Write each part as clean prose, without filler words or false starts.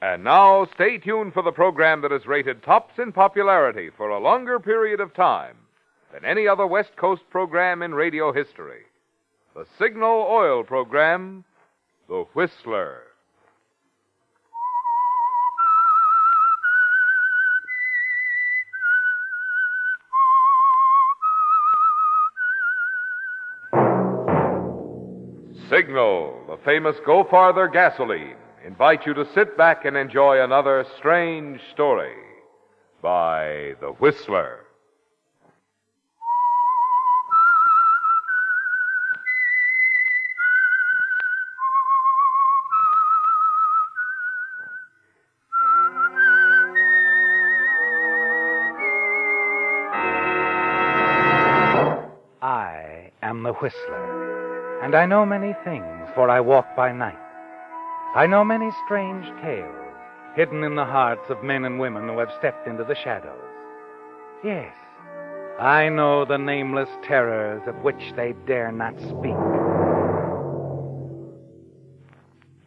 And now, stay tuned for the program that is rated tops in popularity for a longer period of time than any other West Coast program in radio history. The Signal Oil program, The Whistler. Signal, the famous Go Farther gasoline, invite you to sit back and enjoy another strange story by The Whistler. I am the Whistler, and I know many things, for I walk by night. I know many strange tales hidden in the hearts of men and women who have stepped into the shadows. Yes, I know the nameless terrors of which they dare not speak.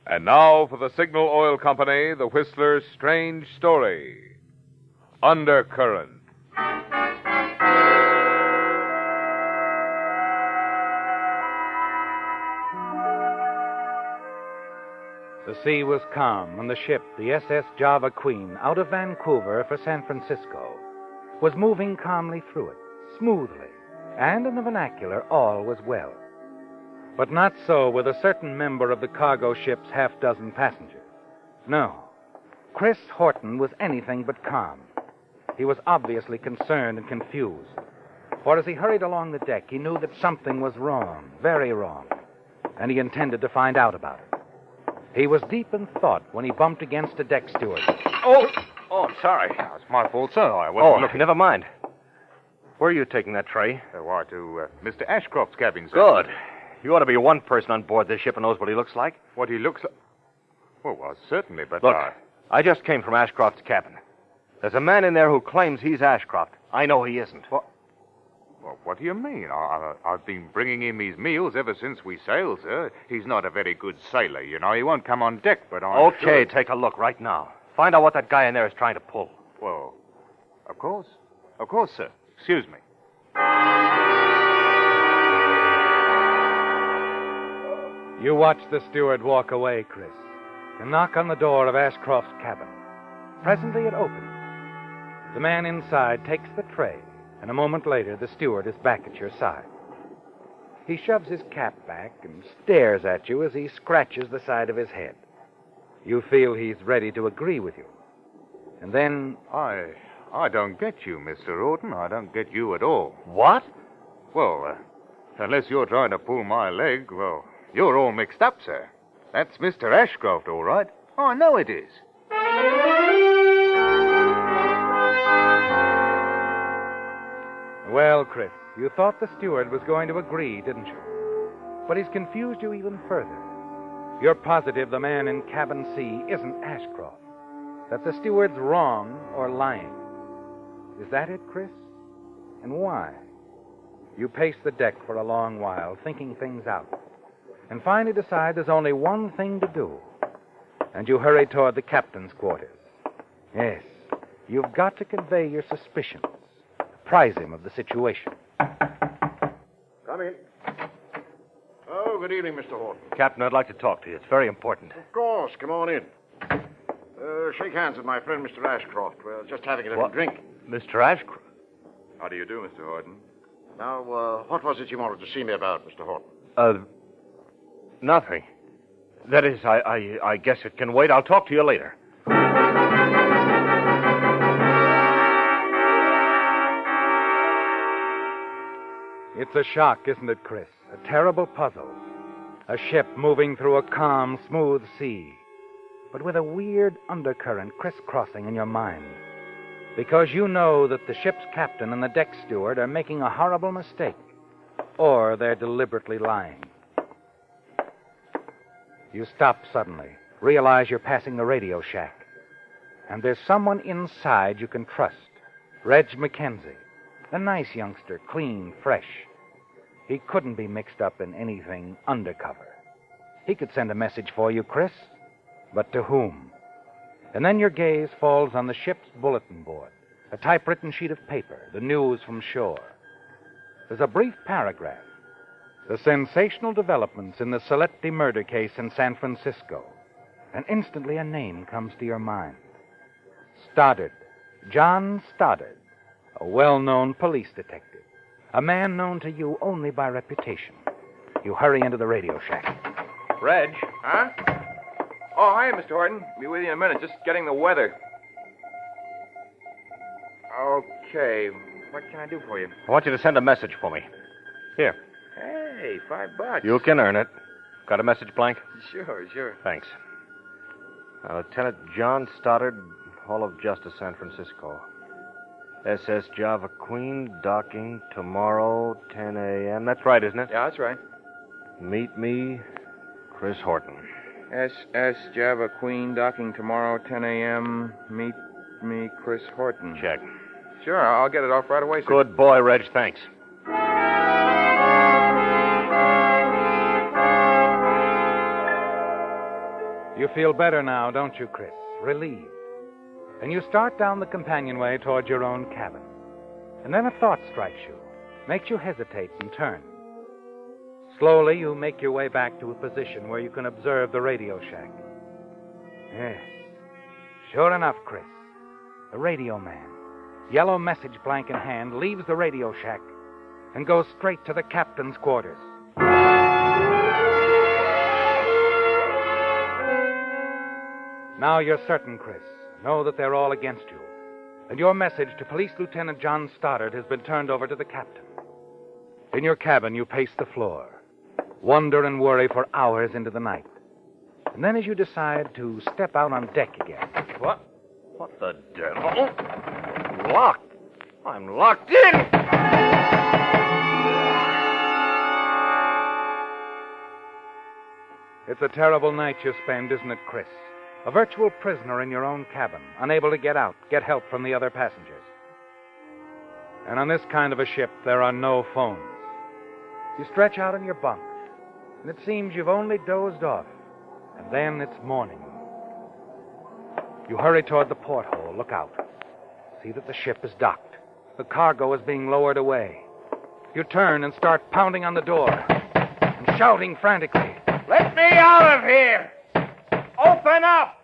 And now for the Signal Oil Company, The Whistler's strange story, Undercurrent. The sea was calm, and the ship, the SS Java Queen, out of Vancouver for San Francisco, was moving calmly through it, smoothly, and in the vernacular, all was well. But not so with a certain member of the cargo ship's half-dozen passengers. No, Chris Horton was anything but calm. He was obviously concerned and confused, for as he hurried along the deck, he knew that something was wrong, very wrong, and he intended to find out about it. He was deep in thought when he bumped against a deck steward. Oh, I'm sorry. It's my fault, sir. I wasn't looking. Never mind. Where are you taking that tray? Why, to Mr. Ashcroft's cabin, sir. Good. You ought to be one person on board this ship who knows what he looks like. What he looks like? Well, certainly, but... Look, I just came from Ashcroft's cabin. There's a man in there who claims he's Ashcroft. I know he isn't. Well, what do you mean? I've been bringing him his meals ever since we sailed, sir. He's not a very good sailor, you know. He won't come on deck, but I'm Okay, sure... take a look right now. Find out what that guy in there is trying to pull. Well, of course. Of course, sir. Excuse me. You watched the steward walk away, Chris, and knock on the door of Ashcroft's cabin. Presently it opens. The man inside takes the tray, and a moment later the steward is back at your side. He shoves his cap back and stares at you as he scratches the side of his head. You feel he's ready to agree with you. And then... I don't get you, Mr. Horton. I don't get you at all. What? Well, unless you're trying to pull my leg, well, you're all mixed up, sir. That's Mr. Ashcroft, all right. Oh, I know it is. Well, Chris, you thought the steward was going to agree, didn't you? But he's confused you even further. You're positive the man in cabin C isn't Ashcroft, that the steward's wrong or lying. Is that it, Chris? And why? You pace the deck for a long while, thinking things out, and finally decide there's only one thing to do. And you hurry toward the captain's quarters. Yes, you've got to convey your suspicions. Apprise him of the situation. Come in. Oh, good evening, Mr. Horton. Captain, I'd like to talk to you. It's very important. Of course. Come on in. Shake hands with my friend, Mr. Ashcroft. We're just having a little drink. Mr. Ashcroft? How do you do, Mr. Horton? Now, what was it you wanted to see me about, Mr. Horton? Nothing. That is, I guess it can wait. I'll talk to you later. It's a shock, isn't it, Chris? A terrible puzzle. A ship moving through a calm, smooth sea, but with a weird undercurrent crisscrossing in your mind. Because you know that the ship's captain and the deck steward are making a horrible mistake, or they're deliberately lying. You stop suddenly, realize you're passing the radio shack, and there's someone inside you can trust. Reg McKenzie, a nice youngster, clean, fresh. He couldn't be mixed up in anything undercover. He could send a message for you, Chris, but to whom? And then your gaze falls on the ship's bulletin board, a typewritten sheet of paper, the news from shore. There's a brief paragraph. The sensational developments in the Saletti murder case in San Francisco. And instantly a name comes to your mind. Stoddard. John Stoddard. A well-known police detective. A man known to you only by reputation. You hurry into the radio shack. Reg? Huh? Oh, hi, Mr. Horton. Be with you in a minute. Just getting the weather. Okay. What can I do for you? I want you to send a message for me. Here. Hey, $5. You can earn it. Got a message blank? Sure. Thanks. Lieutenant John Stoddard, Hall of Justice, San Francisco. SS Java Queen, docking tomorrow, 10 a.m. That's right, isn't it? Yeah, that's right. Meet me, Chris Horton. SS Java Queen, docking tomorrow, 10 a.m. Meet me, Chris Horton. Check. Sure, I'll get it off right away, sir. Good boy, Reg. Thanks. You feel better now, don't you, Chris? Relieved. And you start down the companionway toward your own cabin. And then a thought strikes you, makes you hesitate and turn. Slowly, you make your way back to a position where you can observe the radio shack. Yes. Sure enough, Chris. The radio man, yellow message blank in hand, leaves the radio shack and goes straight to the captain's quarters. Now you're certain, Chris. Know that they're all against you. And your message to Police Lieutenant John Stoddard has been turned over to the captain. In your cabin, you pace the floor. Wonder and worry for hours into the night. And then as you decide to step out on deck again. What? What the devil? Locked. I'm locked in. It's a terrible night you spend, isn't it, Chris? A virtual prisoner in your own cabin, unable to get out, get help from the other passengers. And on this kind of a ship, there are no phones. You stretch out on your bunk, and it seems you've only dozed off. And then it's morning. You hurry toward the porthole, look out. See that the ship is docked. The cargo is being lowered away. You turn and start pounding on the door and shouting frantically. Let me out of here! Open up!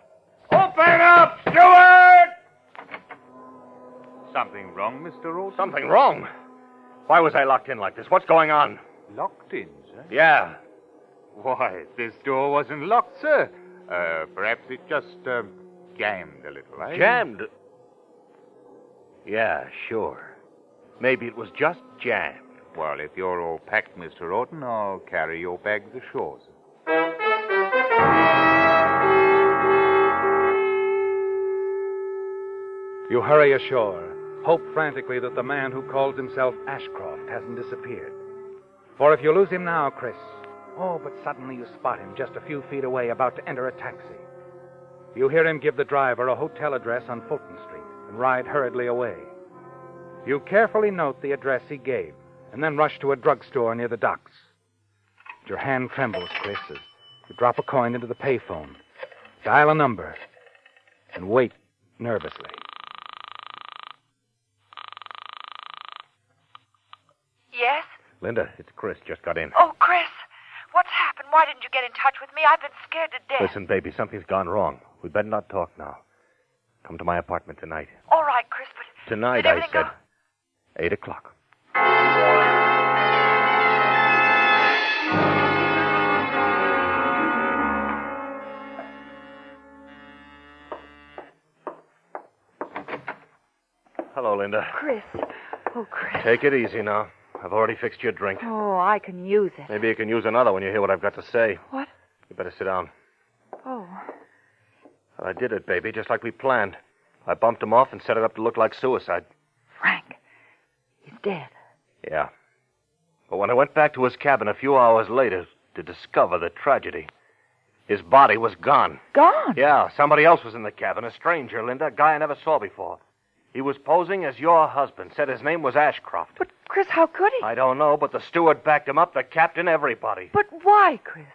Open up, steward! Something wrong, Mr. Olson? Something wrong? Why was I locked in like this? What's going on? Locked in, sir? Yeah. Why, this door wasn't locked, sir. Perhaps it just, jammed a little, eh? Jammed? Yeah, sure. Maybe it was just jammed. Well, if you're all packed, Mr. Horton, I'll carry your bags ashore, sir. You hurry ashore, hope frantically that the man who calls himself Ashcroft hasn't disappeared. For if you lose him now, Chris... Oh, but suddenly you spot him just a few feet away, about to enter a taxi. You hear him give the driver a hotel address on Fulton Street and ride hurriedly away. You carefully note the address he gave and then rush to a drugstore near the docks. Your hand trembles, Chris, as you drop a coin into the payphone, dial a number, and wait nervously. Yes? Linda, it's Chris. Just got in. Oh, Chris. What's happened? Why didn't you get in touch with me? I've been scared to death. Listen, baby, something's gone wrong. We'd better not talk now. Come to my apartment tonight. All right, Chris, but... Tonight, did I everything said. go- 8 o'clock. Hello, Linda. Chris. Oh, Chris. Take it easy now. I've already fixed your drink. Oh, I can use it. Maybe you can use another when you hear what I've got to say. What? You better sit down. Oh. Well, I did it, baby, just like we planned. I bumped him off and set it up to look like suicide. Frank. He's dead. Yeah. But when I went back to his cabin a few hours later to discover the tragedy, his body was gone. Gone? Yeah, somebody else was in the cabin, a stranger, Linda, a guy I never saw before. He was posing as your husband, said his name was Ashcroft. But, Chris, how could he? I don't know, but the steward backed him up, the captain, everybody. But why, Chris?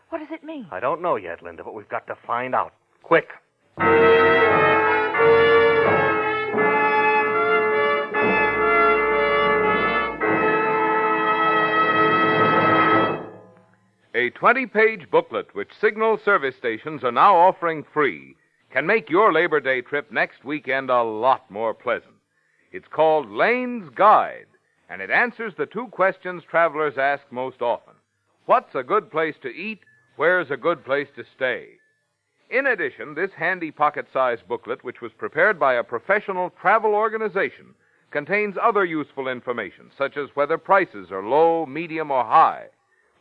What does it mean? I don't know yet, Linda, but we've got to find out. Quick. A 20-page booklet which Signal service stations are now offering free can make your Labor Day trip next weekend a lot more pleasant. It's called Lane's Guide, and it answers the two questions travelers ask most often. What's a good place to eat? Where's a good place to stay? In addition, this handy pocket-sized booklet, which was prepared by a professional travel organization, contains other useful information, such as whether prices are low, medium, or high,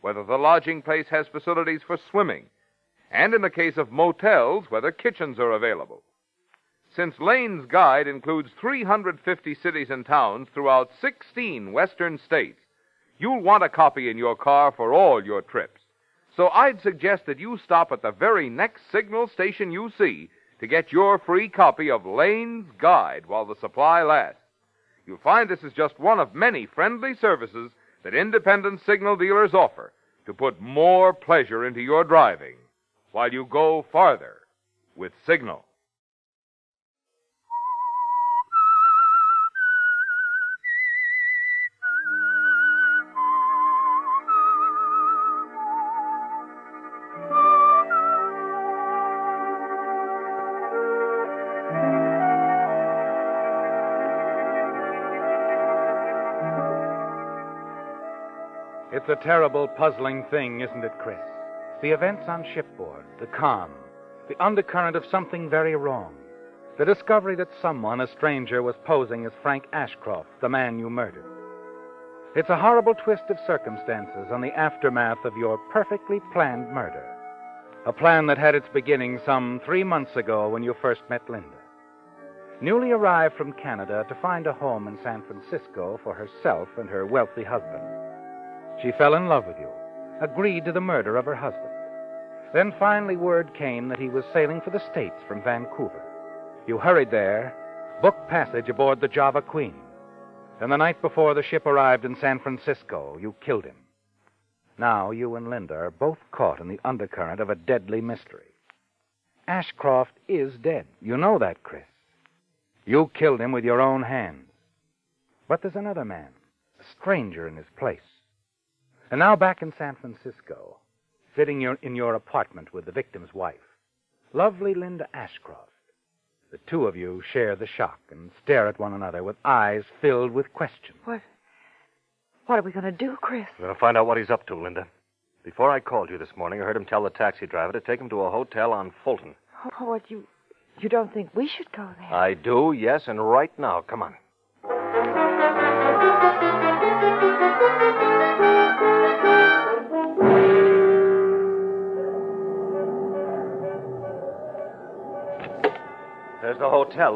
whether the lodging place has facilities for swimming, and in the case of motels, whether kitchens are available. Since Lane's Guide includes 350 cities and towns throughout 16 western states, you'll want a copy in your car for all your trips. So I'd suggest that you stop at the very next Signal station you see to get your free copy of Lane's Guide while the supply lasts. You'll find this is just one of many friendly services that independent Signal dealers offer to put more pleasure into your driving while you go farther with Signal. It's a terrible, puzzling thing, isn't it, Chris? The events on shipboard, the calm, the undercurrent of something very wrong, the discovery that someone, a stranger, was posing as Frank Ashcroft, the man you murdered. It's a horrible twist of circumstances on the aftermath of your perfectly planned murder. A plan that had its beginning some 3 months ago when you first met Linda. Newly arrived from Canada to find a home in San Francisco for herself and her wealthy husband. She fell in love with you, agreed to the murder of her husband. Then finally word came that he was sailing for the States from Vancouver. You hurried there, booked passage aboard the Java Queen. And the night before the ship arrived in San Francisco, you killed him. Now you and Linda are both caught in the undercurrent of a deadly mystery. Ashcroft is dead. You know that, Chris. You killed him with your own hands. But there's another man, a stranger in his place. And now back in San Francisco, sitting in your apartment with the victim's wife, lovely Linda Ashcroft. The two of you share the shock and stare at one another with eyes filled with questions. What are we going to do, Chris? We're going to find out what he's up to, Linda. Before I called you this morning, I heard him tell the taxi driver to take him to a hotel on Fulton. Oh, what, you don't think we should go there? I do, yes, and right now. Come on. There's the hotel.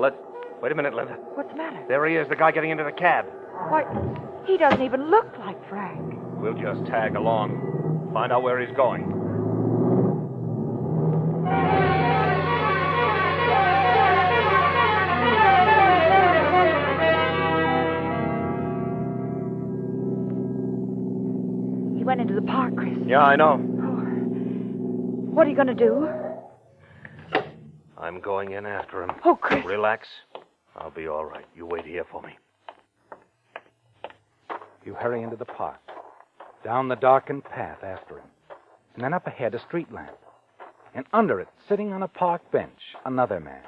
Wait a minute, Linda. What's the matter? There he is, the guy getting into the cab. Why, he doesn't even look like Frank. We'll just tag along. Find out where he's going. He went into the park, Chris. Yeah, I know. Oh. What are you going to do? I'm going in after him. Oh, Chris. Relax. I'll be all right. You wait here for me. You hurry into the park, down the darkened path after him, and then up ahead a street lamp. And under it, sitting on a park bench, another man.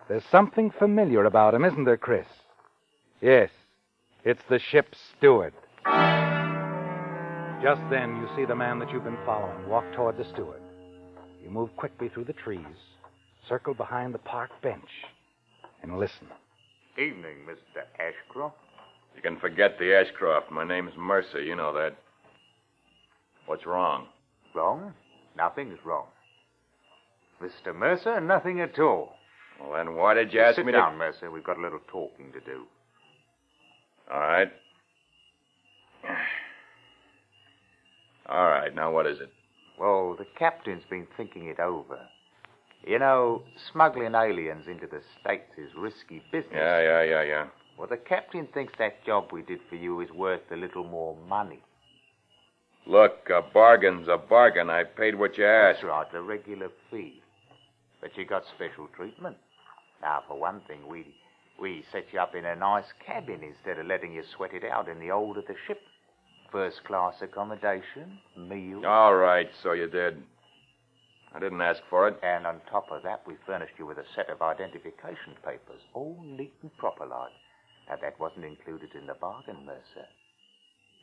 There's something familiar about him, isn't there, Chris? Yes, it's the ship's steward. Just then, you see the man that you've been following walk toward the steward. You move quickly through the trees, circle behind the park bench, and listen. Evening, Mr. Ashcroft. You can forget the Ashcroft. My name's Mercer. You know that. What's wrong? Wrong? Nothing is wrong. Mr. Mercer, nothing at all. Well, then why did you ask Sit me down, to... Mercer. We've got a little talking to do. All right. All right, now what is it? Well, the captain's been thinking it over. You know, smuggling aliens into the States is risky business. Yeah. Well, the captain thinks that job we did for you is worth a little more money. Look, a bargain's a bargain. I paid what you asked. That's right, the regular fee. But you got special treatment. Now, for one thing, we set you up in a nice cabin instead of letting you sweat it out in the hold of the ship. First-class accommodation, meals. All right, so you did. I didn't ask for it. And on top of that, we furnished you with a set of identification papers, all neat and proper like. Now, that wasn't included in the bargain, Mercer.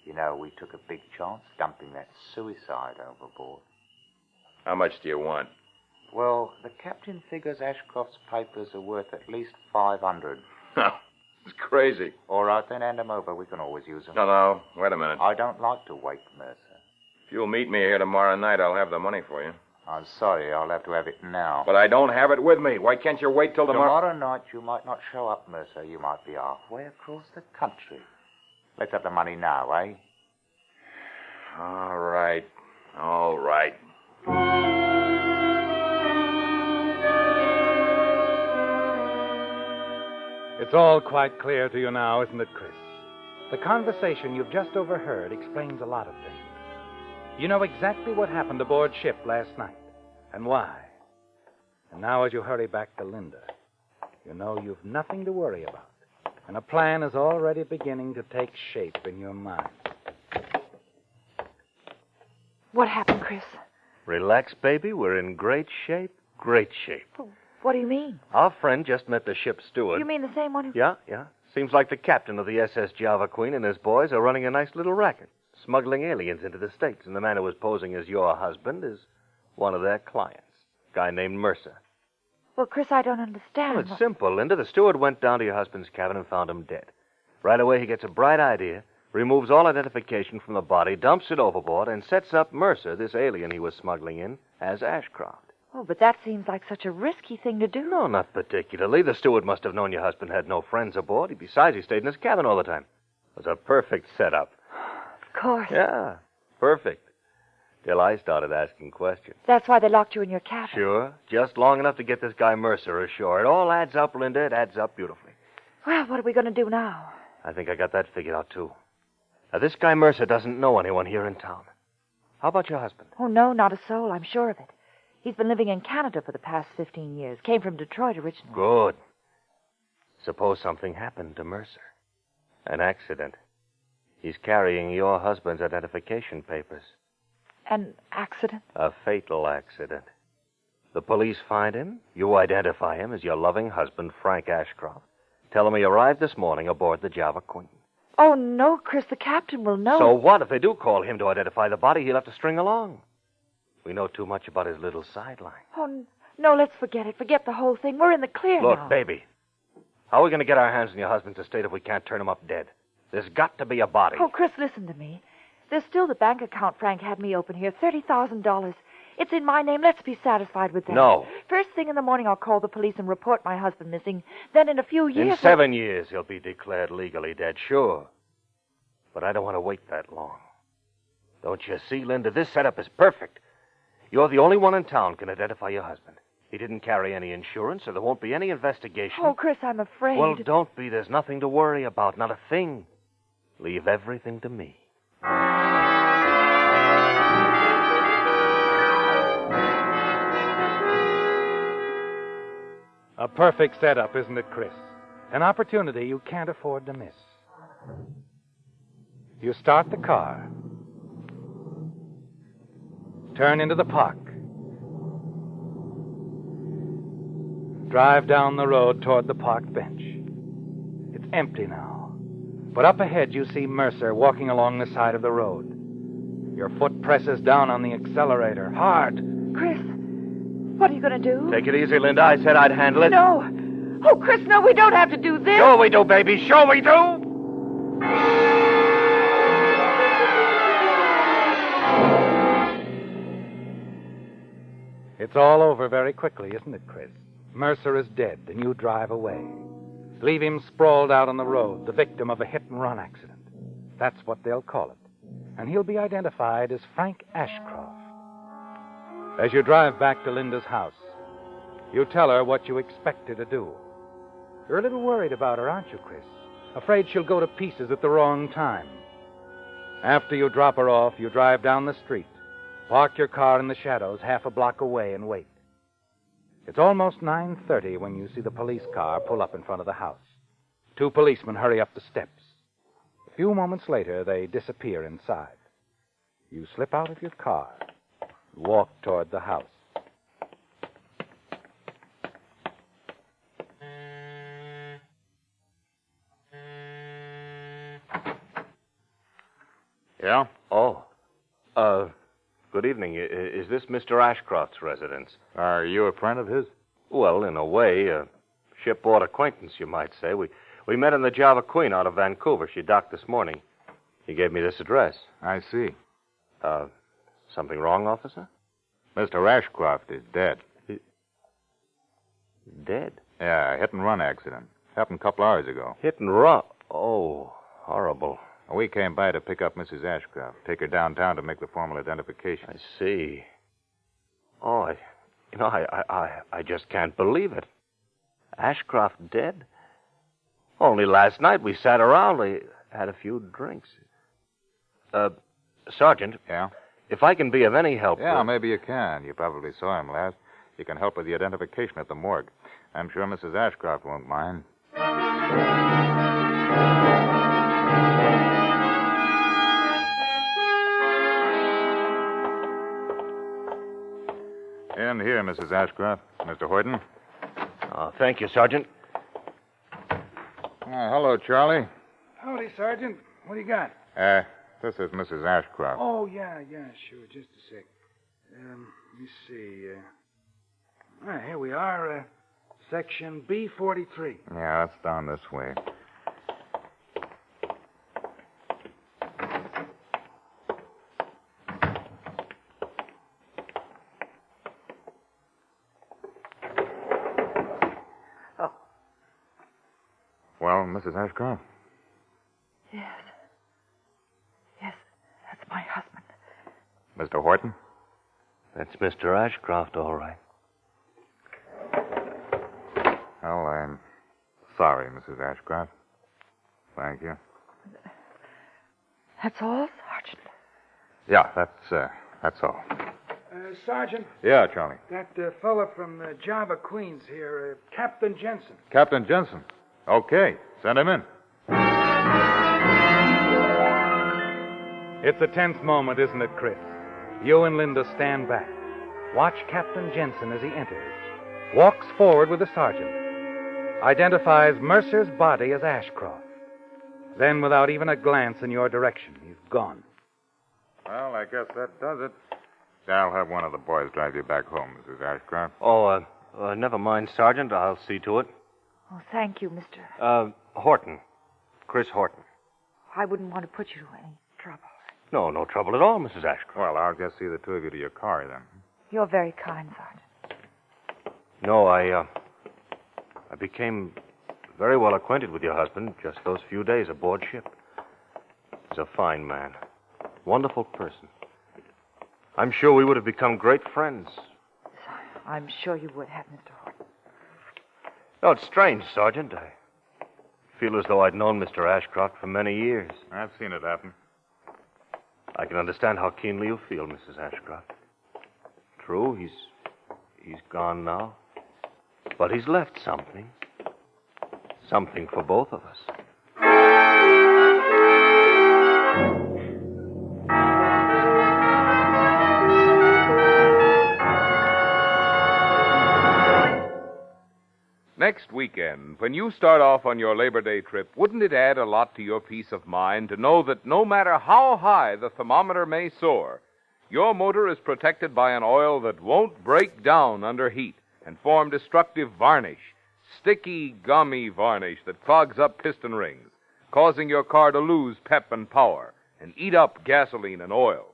You know, we took a big chance dumping that suicide overboard. How much do you want? Well, the captain figures Ashcroft's papers are worth at least $500. It's crazy. All right, then hand them over. We can always use them. No, wait a minute. I don't like to wait, Mercer. If you'll meet me here tomorrow night, I'll have the money for you. I'm sorry, I'll have to have it now. But I don't have it with me. Why can't you wait till tomorrow? Tomorrow night you might not show up, Mercer. You might be halfway across the country. Let's have the money now, eh? All right. It's all quite clear to you now, isn't it, Chris? The conversation you've just overheard explains a lot of things. You know exactly what happened aboard ship last night and why. And now as you hurry back to Linda, you know you've nothing to worry about. And a plan is already beginning to take shape in your mind. What happened, Chris? Relax, baby. We're in great shape. Great shape. What do you mean? Our friend just met the ship's steward. You mean the same one who... Yeah. Seems like the captain of the SS Java Queen and his boys are running a nice little racket, smuggling aliens into the States, and the man who was posing as your husband is one of their clients, a guy named Mercer. Well, Chris, I don't understand. Well, it's simple, Linda. The steward went down to your husband's cabin and found him dead. Right away, he gets a bright idea, removes all identification from the body, dumps it overboard, and sets up Mercer, this alien he was smuggling in, as Ashcroft. Oh, but that seems like such a risky thing to do. No, not particularly. The steward must have known your husband had no friends aboard. Besides, he stayed in his cabin all the time. It was a perfect setup. Of course. Yeah, perfect. Till I started asking questions. That's why they locked you in your cabin. Sure. Just long enough to get this guy Mercer ashore. It all adds up, Linda. It adds up beautifully. Well, what are we going to do now? I think I got that figured out, too. Now, this guy Mercer doesn't know anyone here in town. How about your husband? Oh, no, not a soul. I'm sure of it. He's been living in Canada for the past 15 years. Came from Detroit originally. Good. Suppose something happened to Mercer. An accident. He's carrying your husband's identification papers. An accident? A fatal accident. The police find him. You identify him as your loving husband, Frank Ashcroft. Tell him he arrived this morning aboard the Java Queen. Oh, no, Chris. The captain will know. So what? If they do call him to identify the body, he'll have to string along. We know too much about his little sideline. Oh, no, let's forget it. Forget the whole thing. We're in the clear Look, now. baby, how are we going to get our hands on your husband's estate if we can't turn him up dead? There's got to be a body. Oh, Chris, listen to me. There's still the bank account Frank had me open here, $30,000. It's in my name. Let's be satisfied with that. No. First thing in the morning, I'll call the police and report my husband missing. Then in a few years... In 7 years, he'll be declared legally dead, sure. But I don't want to wait that long. Don't you see, Linda? This setup is perfect. You're the only one in town can identify your husband. He didn't carry any insurance, so there won't be any investigation. Oh, Chris, I'm afraid. Well, don't be. There's nothing to worry about, not a thing. Leave everything to me. A perfect setup, isn't it, Chris? An opportunity you can't afford to miss. You start the car. Turn into the park. Drive down the road toward the park bench. It's empty now. But up ahead you see Mercer walking along the side of the road. Your foot presses down on the accelerator. Hard. Chris, what are you going to do? Take it easy, Linda. I said I'd handle it. No. Oh, Chris, no, we don't have to do this. Sure we do, baby. Sure we do. It's all over very quickly, isn't it, Chris? Mercer is dead, and you drive away. Leave him sprawled out on the road, the victim of a hit-and-run accident. That's what they'll call it. And he'll be identified as Frank Ashcroft. As you drive back to Linda's house, you tell her what you expect her to do. You're a little worried about her, aren't you, Chris? Afraid she'll go to pieces at the wrong time. After you drop her off, you drive down the street. Park your car in the shadows half a block away and wait. It's almost 9:30 when you see the police car pull up in front of the house. 2 policemen hurry up the steps. A few moments later, they disappear inside. You slip out of your car and walk toward the house. Yeah? Oh. Good evening. Is this Mr. Ashcroft's residence? Are you a friend of his? Well, in a way, a shipboard acquaintance, you might say. We met on the Java Queen out of Vancouver. She docked this morning. He gave me this address. I see. Something wrong, officer? Mr. Ashcroft is dead. Dead? Yeah, a hit-and-run accident. Happened a couple hours ago. Hit and run? Oh, horrible. We came by to pick up Mrs. Ashcroft, take her downtown to make the formal identification. I see. Oh, I just can't believe it. Ashcroft dead? Only last night we sat around. We had a few drinks. Sergeant. Yeah? If I can be of any help... Yeah, maybe you can. You probably saw him last. You can help with the identification at the morgue. I'm sure Mrs. Ashcroft won't mind. In here, Mrs. Ashcroft. Mr. Horton. Thank you, Sergeant. Hello, Charlie. Howdy, Sergeant. What do you got? This is Mrs. Ashcroft. Oh, yeah, sure. Just a sec. Let me see. Here we are. Section B43. Yeah, that's down this way. Well, Mrs. Ashcroft? Yes, that's my husband. Mr. Horton? That's Mr. Ashcroft, all right. Well, I'm sorry, Mrs. Ashcroft. Thank you. That's all, Sergeant? Yeah, that's all. Sergeant. Yeah, Charlie. That fella from Java Queens here, Captain Jensen. Captain Jensen. Okay, send him in. It's a tense moment, isn't it, Chris? You and Linda stand back. Watch Captain Jensen as he enters. Walks forward with the sergeant. Identifies Mercer's body as Ashcroft. Then, without even a glance in your direction, he's gone. Well, I guess that does it. I'll have one of the boys drive you back home, Mrs. Ashcroft. Oh, never mind, Sergeant. I'll see to it. Oh, thank you, Mr. Horton. Chris Horton. I wouldn't want to put you to any trouble. No trouble at all, Mrs. Ashcroft. Well, I'll just see the two of you to your car, then. You're very kind, Sergeant. No, I became very well acquainted with your husband just those few days aboard ship. He's a fine man. Wonderful person. I'm sure we would have become great friends. I'm sure you would have, Mr. Horton. No, it's strange, Sergeant. I feel as though I'd known Mr. Ashcroft for many years. I've seen it happen. I can understand how keenly you feel, Mrs. Ashcroft. True, he's gone now. But he's left something. Something for both of us. Next weekend, when you start off on your Labor Day trip, wouldn't it add a lot to your peace of mind to know that no matter how high the thermometer may soar, your motor is protected by an oil that won't break down under heat and form destructive varnish, sticky, gummy varnish that clogs up piston rings, causing your car to lose pep and power and eat up gasoline and oil?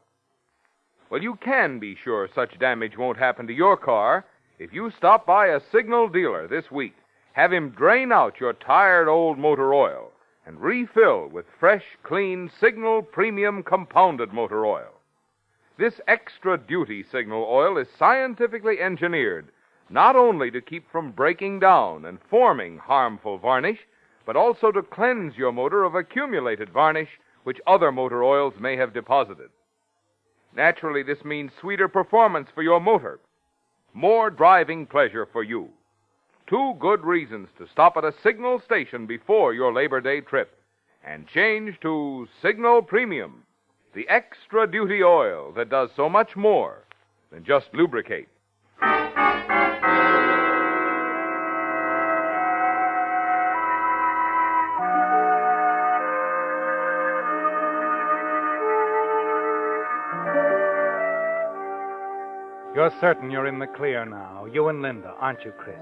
Well, you can be sure such damage won't happen to your car if you stop by a Signal dealer this week. Have him drain out your tired old motor oil and refill with fresh, clean Signal Premium Compounded Motor Oil. This extra-duty Signal oil is scientifically engineered not only to keep from breaking down and forming harmful varnish, but also to cleanse your motor of accumulated varnish which other motor oils may have deposited. Naturally, this means sweeter performance for your motor, more driving pleasure for you. 2 good reasons to stop at a Signal station before your Labor Day trip and change to Signal Premium, the extra duty oil that does so much more than just lubricate. You're certain you're in the clear now. You and Linda, aren't you, Chris?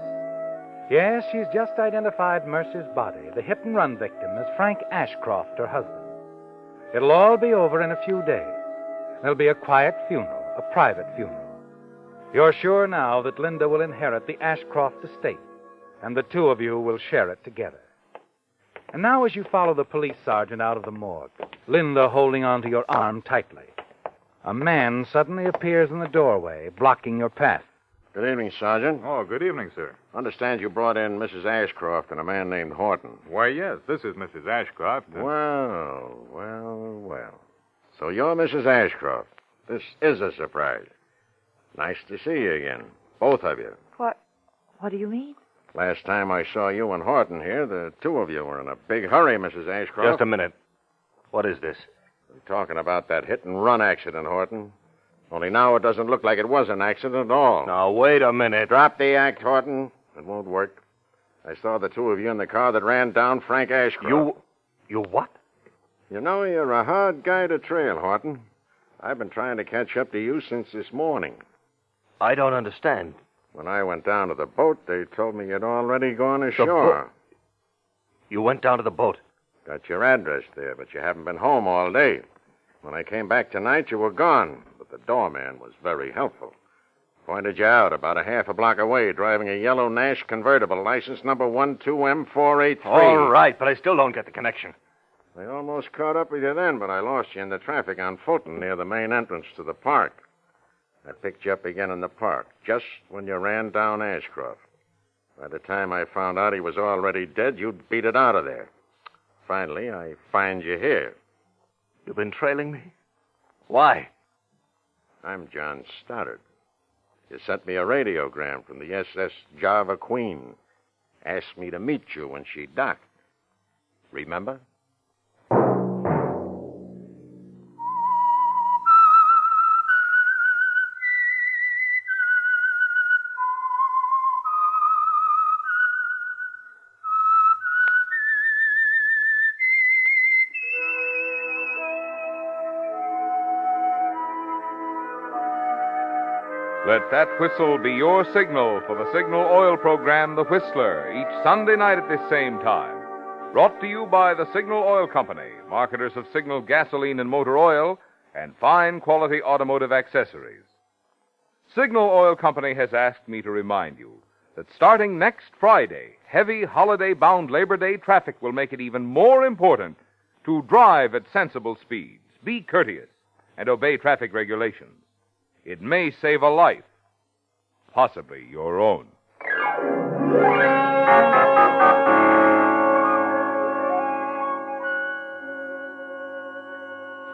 Yes, she's just identified Mercer's body, the hit-and-run victim, as Frank Ashcroft, her husband. It'll all be over in a few days. There'll be a quiet funeral, a private funeral. You're sure now that Linda will inherit the Ashcroft estate, and the 2 of you will share it together. And now as you follow the police sergeant out of the morgue, Linda holding onto your arm tightly, a man suddenly appears in the doorway, blocking your path. Good evening, Sergeant. Oh, good evening, sir. Understand you brought in Mrs. Ashcroft and a man named Horton. Why, yes, this is Mrs. Ashcroft. Well. So you're Mrs. Ashcroft. This is a surprise. Nice to see you again, both of you. What do you mean? Last time I saw you and Horton here, the 2 of you were in a big hurry, Mrs. Ashcroft. Just a minute. What is this? We're talking about that hit-and-run accident, Horton. Only now it doesn't look like it was an accident at all. Now, wait a minute. Drop the act, Horton. It won't work. I saw the 2 of you in the car that ran down Frank Ashcroft. You what? You know, you're a hard guy to trail, Horton. I've been trying to catch up to you since this morning. I don't understand. When I went down to the boat, they told me you'd already gone ashore. You went down to the boat? Got your address there, but you haven't been home all day. When I came back tonight, you were gone, but the doorman was very helpful. Pointed you out about a half a block away, driving a yellow Nash convertible, license number 12M483. All right, but I still don't get the connection. I almost caught up with you then, but I lost you in the traffic on Fulton near the main entrance to the park. I picked you up again in the park, just when you ran down Ashcroft. By the time I found out he was already dead, you'd beat it out of there. Finally, I find you here. You've been trailing me? Why? I'm John Stoddard. You sent me a radiogram from the SS Java Queen. Asked me to meet you when she docked. Remember? Let that whistle be your signal for the Signal Oil program, The Whistler, each Sunday night at this same time. Brought to you by the Signal Oil Company, marketers of Signal gasoline and motor oil, and fine quality automotive accessories. Signal Oil Company has asked me to remind you that starting next Friday, heavy holiday-bound Labor Day traffic will make it even more important to drive at sensible speeds, be courteous, and obey traffic regulations. It may save a life, possibly your own.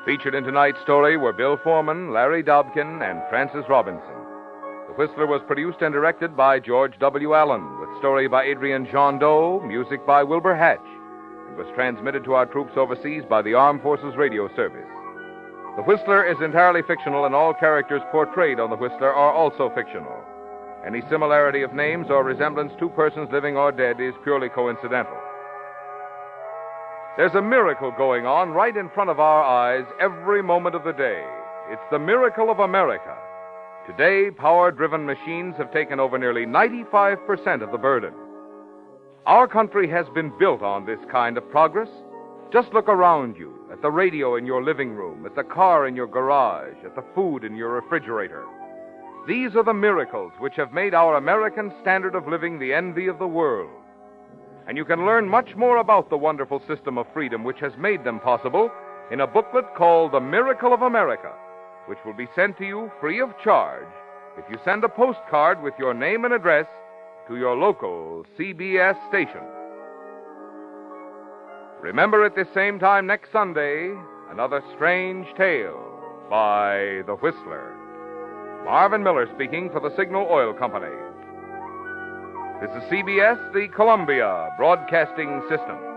Featured in tonight's story were Bill Foreman, Larry Dobkin, and Francis Robinson. The Whistler was produced and directed by George W. Allen, with story by Adrian Jondeau, music by Wilbur Hatch, and was transmitted to our troops overseas by the Armed Forces Radio Service. The Whistler is entirely fictional, and all characters portrayed on The Whistler are also fictional. Any similarity of names or resemblance to persons living or dead is purely coincidental. There's a miracle going on right in front of our eyes every moment of the day. It's the miracle of America. Today, power-driven machines have taken over nearly 95% of the burden. Our country has been built on this kind of progress. Just look around you, at the radio in your living room, at the car in your garage, at the food in your refrigerator. These are the miracles which have made our American standard of living the envy of the world. And you can learn much more about the wonderful system of freedom which has made them possible in a booklet called The Miracle of America, which will be sent to you free of charge if you send a postcard with your name and address to your local CBS station. Remember at this same time next Sunday, another strange tale by The Whistler. Marvin Miller speaking for the Signal Oil Company. This is CBS, the Columbia Broadcasting System.